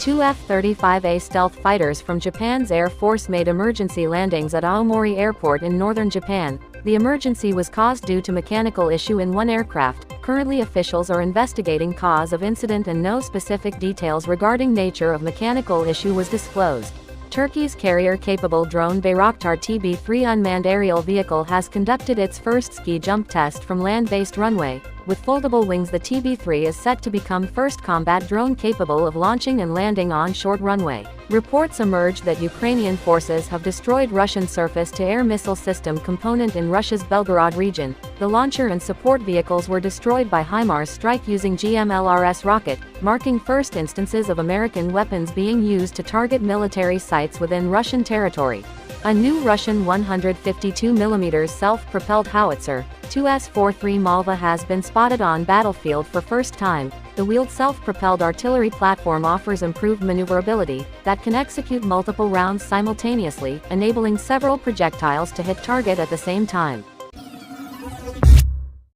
Two F-35A stealth fighters from Japan's Air Force made emergency landings at Aomori Airport in northern Japan. The emergency was caused due to mechanical issue in one aircraft. Currently officials are investigating cause of incident and no specific details regarding nature of mechanical issue was disclosed. Turkey's carrier-capable drone Bayraktar TB3 unmanned aerial vehicle has conducted its first ski jump test from land-based runway. With foldable wings, the TB3 is set to become first combat drone capable of launching and landing on short runway. Reports emerged that Ukrainian forces have destroyed Russian surface-to-air missile system component in Russia's Belgorod region. The launcher and support vehicles were destroyed by HIMARS strike using GMLRS rocket, marking first instances of American weapons being used to target military sites within Russian territory. A new Russian 152mm self-propelled howitzer, 2S-43 Malva has been spotted on battlefield for first time. The wheeled self-propelled artillery platform offers improved maneuverability that can execute multiple rounds simultaneously, enabling several projectiles to hit target at the same time.